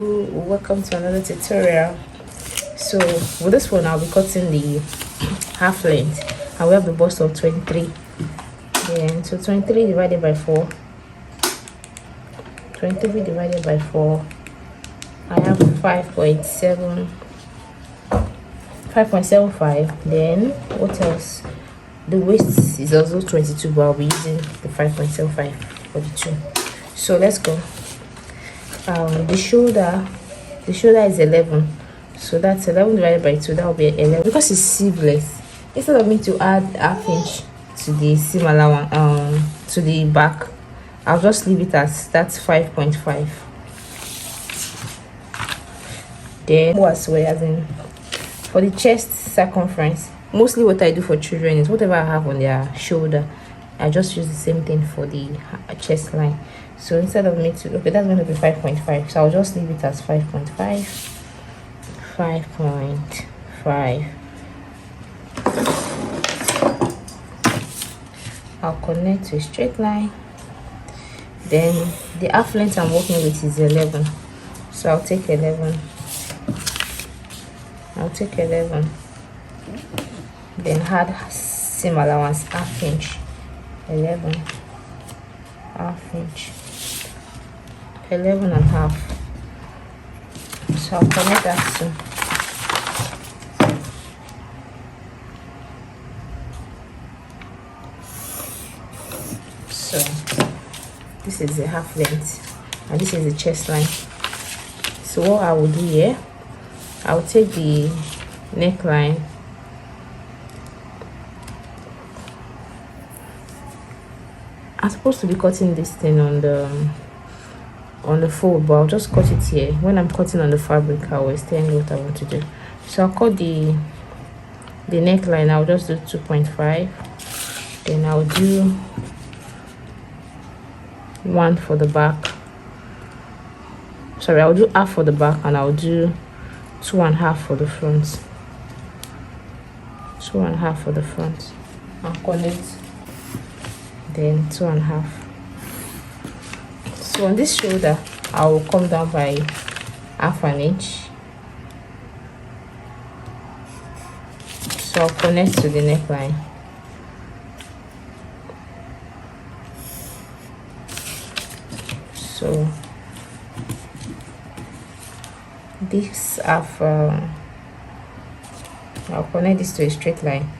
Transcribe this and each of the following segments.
Welcome to another tutorial. So with this one I'll be cutting the half length and we have the bust of 23. Then so 23 divided by 4, 23 divided by 4, I have 5.75. Then what else? The waist is also 22, but I'll be using the 5.75 for the two. So let's go. The shoulder is 11, so that's 11 divided by 2, that will be 11. Because it's sleeveless, instead of me to add half inch to the seam allowance to the back, I'll just leave it as that's 5.5. Then as well as in for the chest circumference, mostly what I do for children is whatever I have on their shoulder, I just use the same thing for the chest line. So instead of me to, okay, that's going to be 5.5, so I'll just leave it as 5.5. I'll connect to a straight line. Then the half length I'm working with is 11, so I'll take 11. Then add seam allowance half inch. 11 half inch, 11 and half. So I'll connect that too. So this is the half length and this is the chest line. So what I will do here, I'll take the neckline, I'm supposed to be cutting this thing on the fold, but I'll just cut it here. When I'm cutting on the fabric, I will extend what I want to do. So I'll cut the neckline. I'll just do 2.5. Then I'll do 1 for the back. Sorry, I'll do half for the back and I'll do 2.5 for the front. 2.5 for the front. I'll connect. Then 2.5. So on this shoulder I will come down by half an inch, so I'll connect to the neckline. So this half I'll connect this to a straight line.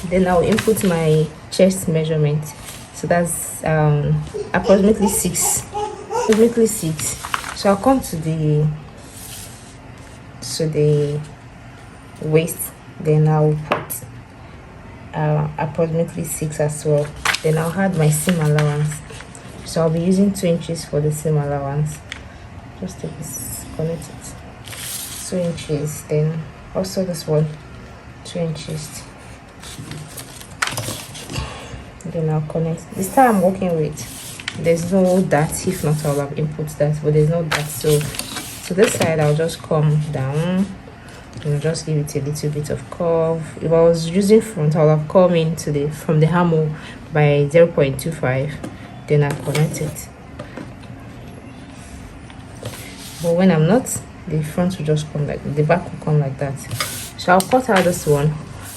Then I'll input my chest measurement, so that's approximately 6. So I'll come to the waist, then I'll put approximately 6 as well. Then I'll add my seam allowance, so I'll be using 2 inches for the seam allowance. Just take this, connect it, 2 inches. Then also this one, 2 inches. Then I'll connect. This time I'm working with, there's no dart. If not, I'll have input that, but there's no dart. So this side I'll just come down and I'll just give it a little bit of curve. If I was using front, I'll have come into from the hammer by 0.25. then I'll connect it. But when I'm not, the front will just come like, the back will come like that. So I'll cut out this one.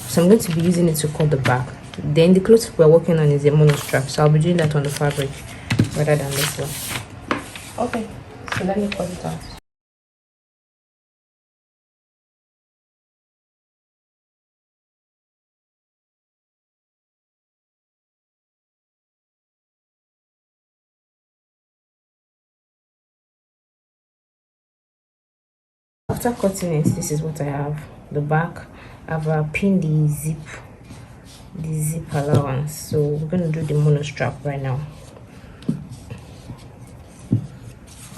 So I'm going to be using it to cut the back. Then the cloth we're working on is a mono strap, so I'll be doing that on the fabric rather than this one. Okay, so let me cut it out. After cutting it, this is what I have. The back, I've pinned the zip allowance, so we're going to do the mono strap right now.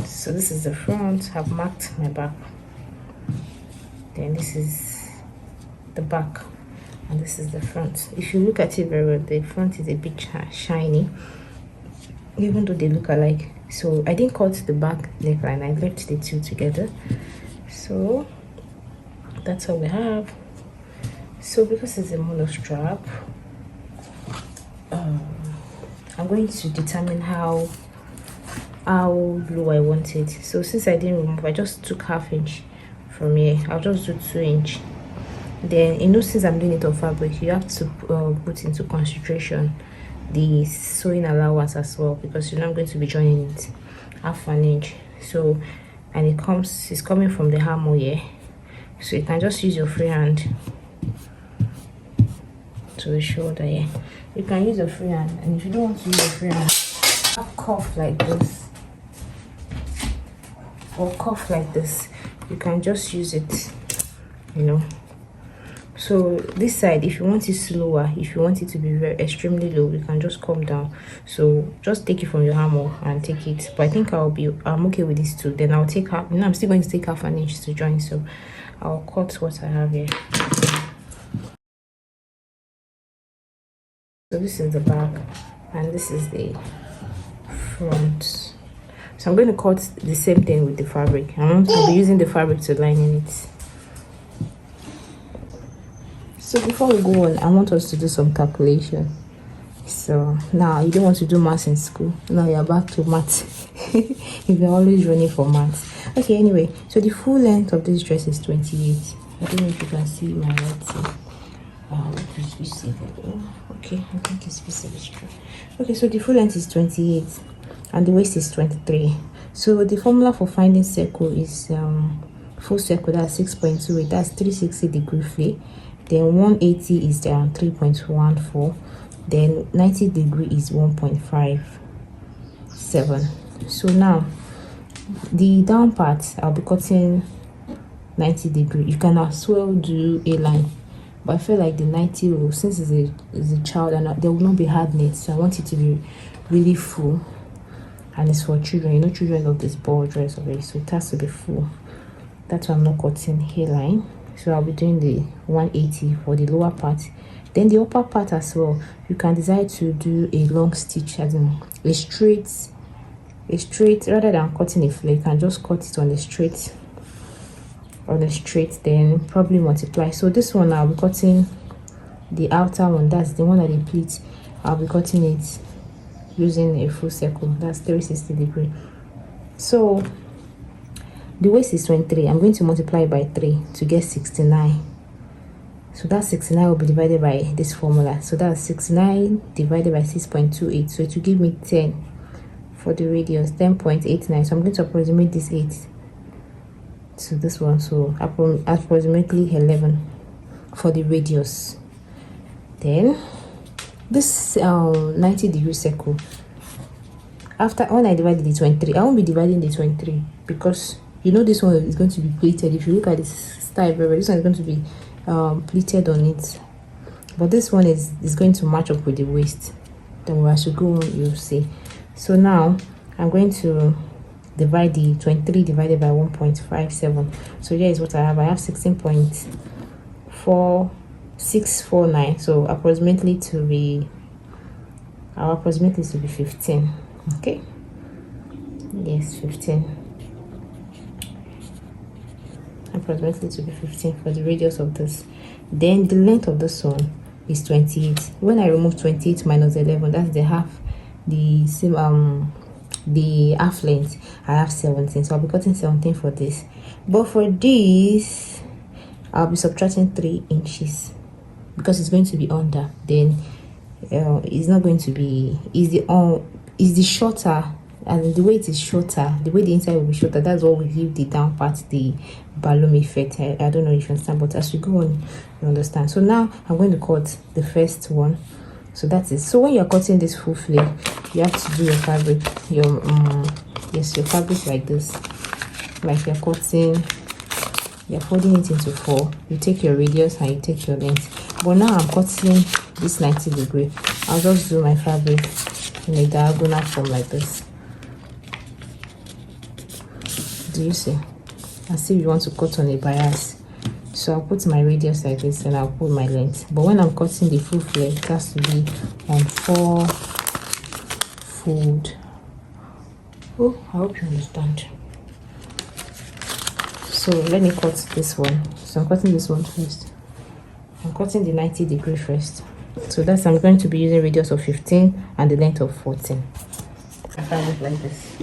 So this is the front. I've marked my back, then this is the back and this is the front. If you look at it very well, the front is a bit shiny, even though they look alike. So I didn't cut the back neckline, I left the two together. So that's all we have. So because it's a mono strap, I'm going to determine how how low I want it. So since I didn't remove, I just took ½ inch from here. I'll just do 2 inch. Then you know, since I'm doing it on fabric, you have to put into consideration the sewing allowance as well, because you know I'm going to be joining it ½ inch. So, and it's coming from the armhole here, so you can just use your free hand to the shoulder here. You can use your free hand, and if you don't want to use your free hand, cuff like this or cuff like this, you can just use it, you know. So this side, if you want it slower, if you want it to be very extremely low, you can just come down. So just take it from your armhole and take it. But I think I'm okay with this too. Then I'll take half, you know, I'm still going to take ½ inch to join, so I'll cut what I have here. So this is the back and this is the front. So I'm going to cut the same thing with the fabric. I'm going to be using the fabric to line in it. So before we go on, I want us to do some calculation. So now you don't want to do maths in school. Now you're back to maths. You've been always running for maths. Okay, anyway, so the full length of this dress is 28. I don't know if you can see my writing. It's visible. Okay, I think it's visible. Okay, so the full length is 28 and the waist is 23. So the formula for finding circle is full circle, that's 6.28, that's 360° free. Then 180 is down 3.14. Then 90° is 1.57. So now the down part, I'll be cutting 90°. You can as well do a line, but I feel like the 90 will, since it's a child and there will not be hard knit, so I want it to be really full. And it's for children, you know, children love this ball dress already, so it has to be full. That's why I'm not cutting hairline. So I'll be doing the 180 for the lower part. Then the upper part as well, you can decide to do a long stitch, as in a straight, rather than cutting a flare. You can just cut it on the straight, then probably multiply. So this one, I'll be cutting the outer one, that's the one that they pleat. I'll be cutting it using a full circle, that's 360°. So the waist is 23. I'm going to multiply by 3 to get 69. So that 69 will be divided by this formula. So that's 69 divided by 6.28. So it will give me 10 for the radius, 10.89. So I'm going to approximate this 8 to this one. So approximately 11 for the radius. Then this 90° circle, after when I divide the 23, I won't be dividing the 23 because you know this one is going to be pleated. If you look at this style very well, this one is going to be pleated on it, but this one is going to match up with the waist. Then as you go on, you'll see. So now I'm going to divide the 23 divided by 1.57. So here is what I have. I have 16.4649. So approximately to be 15. Okay, yes, 15. Approximately to be 15 for the radius of this. Then the length of this one is 28. When I remove 28 minus 11, that's the half, the same the half length, I have 17. So I'll be cutting 17 for this. But for this, I'll be subtracting 3 inches because it's going to be under. Then it's not going to be, is the shorter, and the way it is shorter, the way the inside will be shorter, that's what we leave the down part, the ballon effect. I don't know if you understand, but as we go on, you understand. So now I'm going to cut the first one. So that's it. So when you're cutting this full flare, you have to do your fabric, your fabric like this, like you're cutting, you're folding it into 4. You take your radius and you take your length. But now I'm cutting this 90°. I'll just do my fabric in a diagonal form like this. Do you see? And see if you want to cut on a bias. So I'll put my radius like this and I'll put my length. But when I'm cutting the full flare, it has to be on 4 fold. Oh, I hope you understand. So let me cut this one. So I'm cutting this one first. I'm cutting the 90° first. So that's, I'm going to be using radius of 15 and the length of 14. fabric like this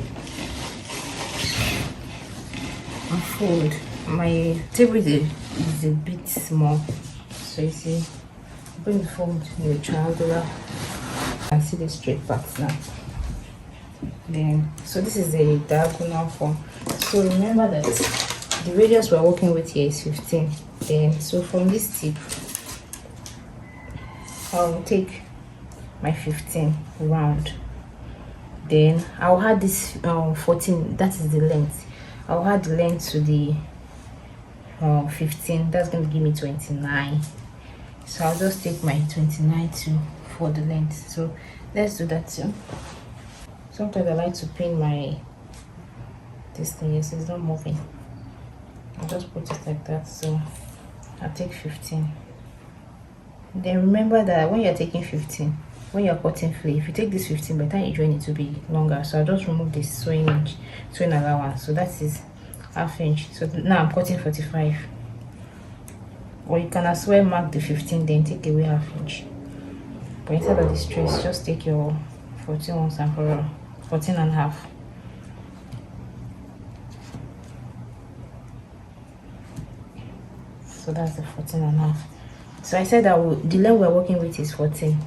and fold. My table is a bit small, so you see, bring the fold in a triangular and see the straight parts now. Then, so this is a diagonal form. So remember that the radius we're working with here is 15. Then, so from this tip, I'll take my 15 round. Then I'll add this 14. That is the length. I'll add the length to the 15. That's going to give me 29. So I'll just take my 29 for the length. So let's do that too. Sometimes I like to pin my this thing. Yes, it's not moving. I'll just put it like that. So I'll take 15. Then remember that when you're taking 15, when you're cutting flea, if you take this 15, by the time you join it to be longer. So I'll just remove this sewing allowance. So that is ½ inch. So now I'm cutting 45. Or you can as well mark the 15, then take away ½ inch. But instead of this trace, just take your 14 once and for all, 14 and a half. So that's the 14 and a half. So I said that the length we're working with is 14.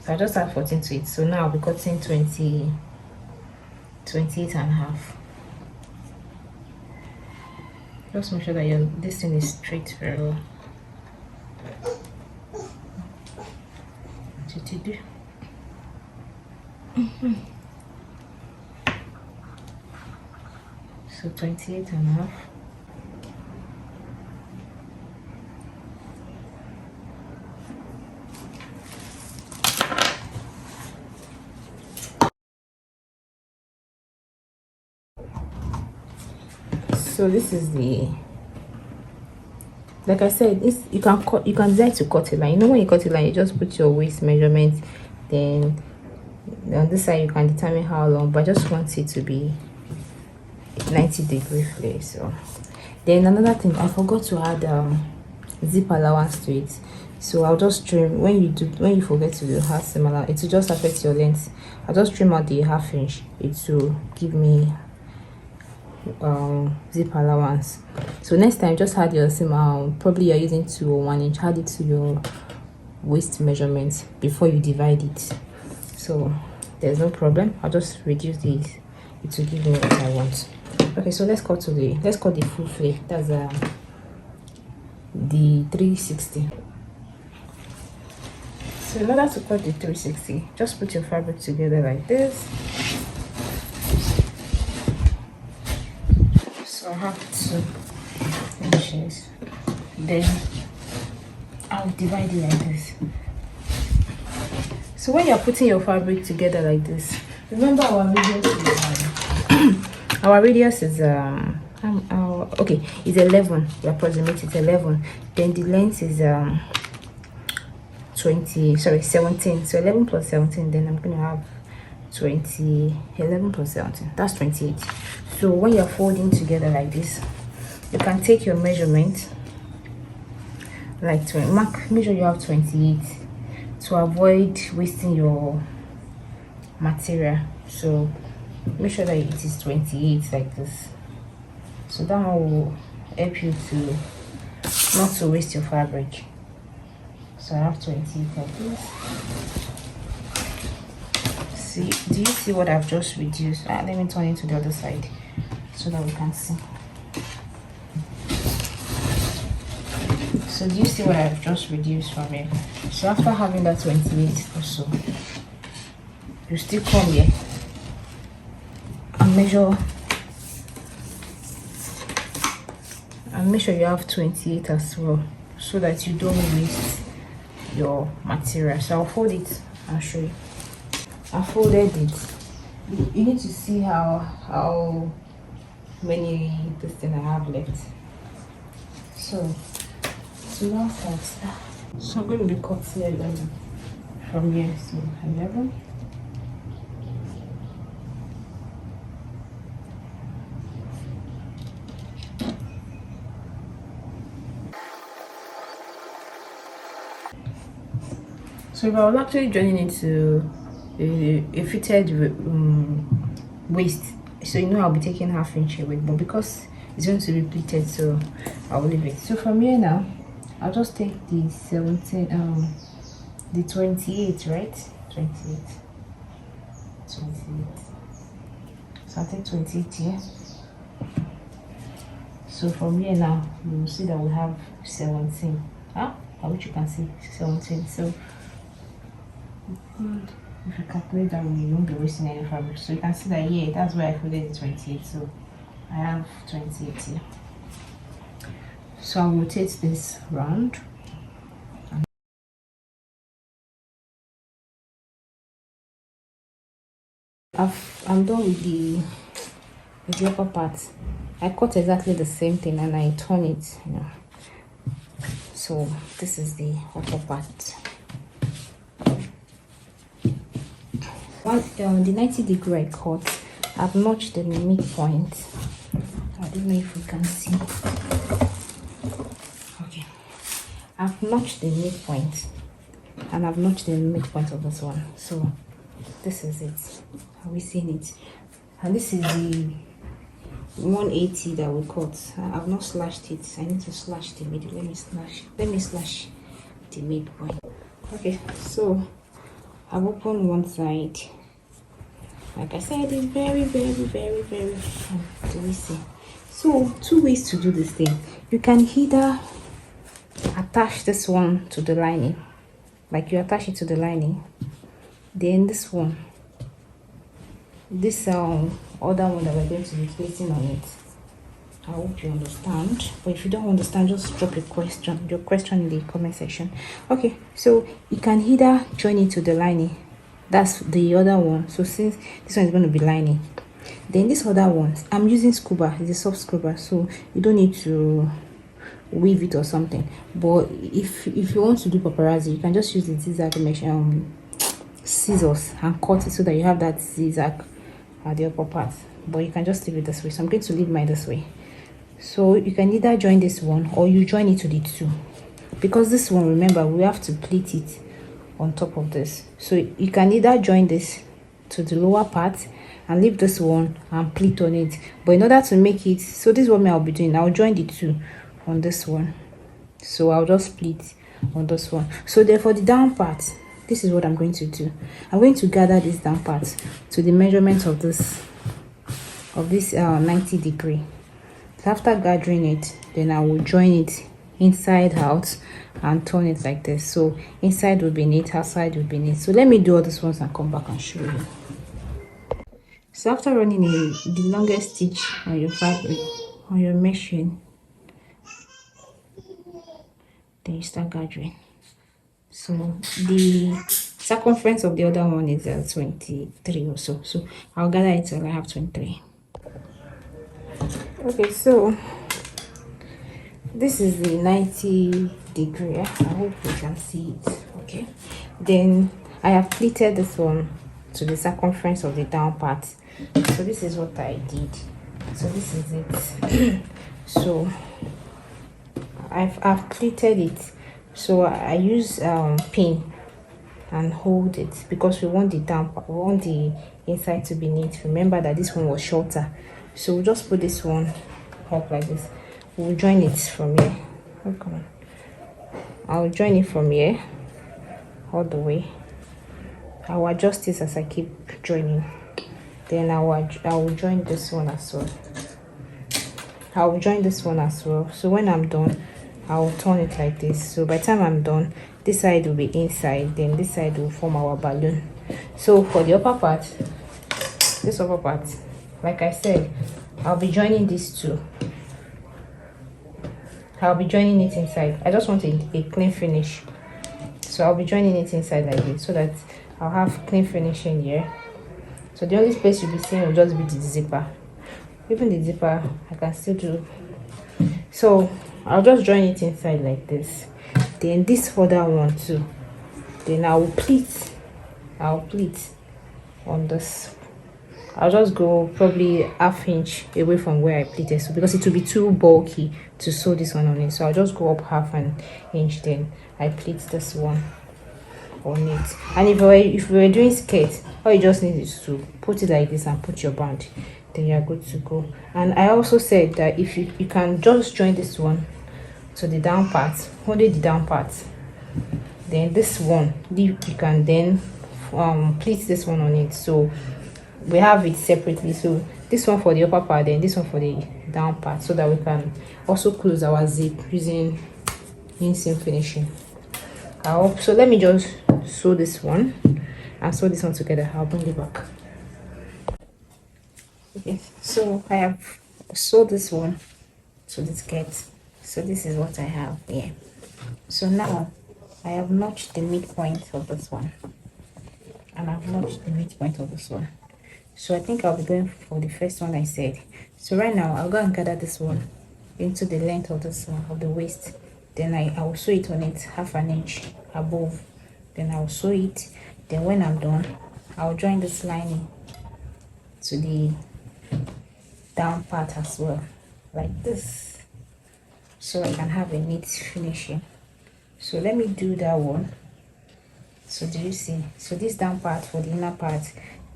So I just add 14 to it. So now I'll be cutting 28 and a half. Just make sure that this thing is straight very well. What to do? So 28 and a half. So this is the, like I said, this you can decide to cut a line. You know, when you cut a line, you just put your waist measurement, then on this side you can determine how long, but I just want it to be 90-degree flare. So then another thing, I forgot to add zip allowance to it. So I'll just trim when you forget to do half similar, it will just affect your length. I'll just trim out the ½ inch. It will give me zip allowance. So next time, just add your seam. Probably you're using 2 or 1 inch. Add it to your waist measurement before you divide it. So there's no problem. I'll just reduce this. It will give me what I want. Okay, so let's cut the full flare. That's the 360. So in order to cut the 360, just put your fabric together like this. So I have 2 inches. Then I'll divide it like this. So when you're putting your fabric together like this, remember our radius is okay, it's 11. We approximate it 11. Then the length is 17. So 11 plus 17, then I'm gonna have 11 plus 17, that's 28. So when you're folding together like this, you can take your measurement like make sure you have 28 to avoid wasting your material. So make sure that it is 28 like this. So that one will help you to not to waste your fabric. So I have 28 like this. See, do you see what I've just reduced? Let me turn it to the other side so that we can see. So do you see what I've just reduced from here? So after having that 28 or so, you still come here and measure and make sure you have 28 as well, so that you don't waste your material. So I'll fold it and show you. I folded it. You need to see how many this thing I have left. So now start. So I'm going to be cutting 11 from here. So 11. So if I was actually joining it to a fitted waist, so you know I'll be taking half inch away, but because it's going to be pleated, so I'll leave it. So from here now, I'll just take the 17 the 28, right? 28. So I'll take 28 here. So from here now, you will see that we have 17. Which you can see 17. So if you calculate that, you won't be wasting any fabric. So you can see that here, that's where I folded the 28. So I have 28 here. So I'll rotate this round. I'm done with the upper part. I cut exactly the same thing and I turn it, you know. So this is the upper part. The 90-degree I cut, I've notched the midpoint. I don't know if you can see. Okay, I've notched the midpoint and I've notched the midpoint of this one. So this is it. Are we seeing it? And this is the 180 that we cut. I've not slashed it. I need to slash the middle. Let me slash the midpoint. Okay, so I've opened one side. Like I said, it's very do we see? So 2 ways to do this thing. You can either attach this one to the lining, like you attach it to the lining, then this one, this other one that we're going to be placing on it. I hope you understand, but if you don't understand, just drop your question in the comment section. Okay, so you can either join it to the lining, that's the other one. So since this one is going to be lining, then this other one, I'm using scuba, it's a soft scuba, so you don't need to weave it or something. But if you want to do paparazzi, you can just use the zigzag mesh scissors and cut it so that you have that zigzag at the upper part. But you can just leave it this way, so I'm going to leave mine this way. So you can either join this one or you join it to the two, because this one, remember, we have to pleat it on top of this. So you can either join this to the lower part and leave this one and pleat on it. But in order to make it, so this is what I'll be doing. I'll join the two on this one, so I'll just pleat on this one. So therefore the down part, this is what I'm going to do. I'm going to gather this down part to the measurement of this 90-degree. So after gathering it, then I will join it inside out and turn it like this. So inside will be neat, outside will be neat. So let me do all these ones and come back and show you. So after running the longest stitch on your fabric, on your machine, then you start gathering. So the circumference of the other one is 23 or so. So I'll gather it till I have 23. Okay, so this is the 90-degree. I hope you can see it. Okay, then I have pleated this one to the circumference of the down part. So this is what I did. So this is it. So I've pleated it. So I use pin and hold it because we want the down part, we want the inside to be neat. Remember that this one was shorter, so we'll just put this one up like this. We'll join it from here. Oh, come on. I'll join it from here all the way. I'll adjust this as I keep joining. Then I will join this one as well. I will join this one as well. So when I'm done, I'll turn it like this. So by the time I'm done, this side will be inside, then this side will form our balloon. So for the upper part, this upper part, like I said, I'll be joining these two. I'll be joining it inside. I just want a clean finish, so I'll be joining it inside like this so that I'll have clean finishing here. So the only space you'll be seeing will just be the zipper. Even the zipper I can still do. So I'll just join it inside like this. Then this other one too, then I'll pleat on this. I'll just go probably ½ inch away from where I pleated, so because it will be too bulky to sew this one on it, so I'll just go up ½ an inch, then I pleat this one. on it. And if we were doing skirt, all you just need is to put it like this and put your band, then you're good to go. And I also said that if you can just join this one to the down part, only the down part, then this one you can then pleat this one on it. So we have it separately, so this one for the upper part, then this one for the down part, so that we can also close our zip using inseam finishing. So let me just sew this one and sew this one together. I'll bring it back. Okay, so I have sewed this one to the skirt. So this is what I have here. So now I have notched the midpoint of this one, and I've notched the midpoint of this one. So I think I'll be going for the first one I said. So right now I'll go and gather this one into the length of this one, of the waist. Then I will sew it on it 1/2 inch above. Then I'll sew it. Then when I'm done, I'll join this lining to the down part as well, like this, so I can have a neat finishing. So let me do that one. So do you see? So this down part for the inner part,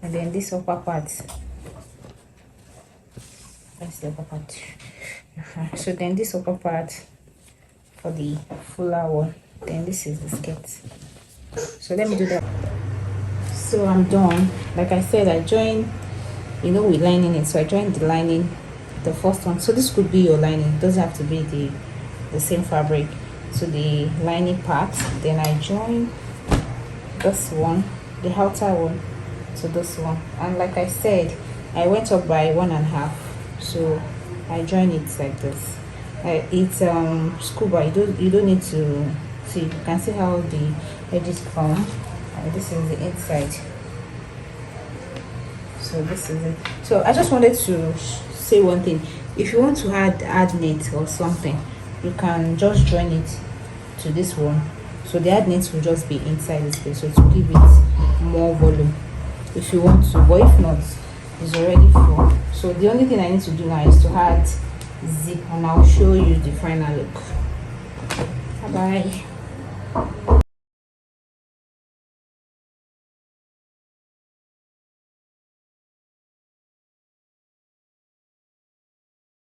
and then this upper part. That's the upper part. So then this upper part for the fuller one. Then this is the skirt. So let me do that. So I'm done. Like I said, I joined, with lining it. So I joined the lining, the first one. So this could be your lining. It doesn't have to be the same fabric. So the lining part. Then I join this one, the outer one, to this one. And like I said, I went up by 1.5. So I join it like this. It's scuba. You don't need to see. You can see how the edges come. This is the inside. So this is it. So I just wanted to say one thing. If you want to add knit or something, you can just join it to this one. So the add knit will just be inside this place, so to give it more volume if you want to, but if not, it's already full. So the only thing I need to do now is to add zip, and I'll show you the final look. Bye bye.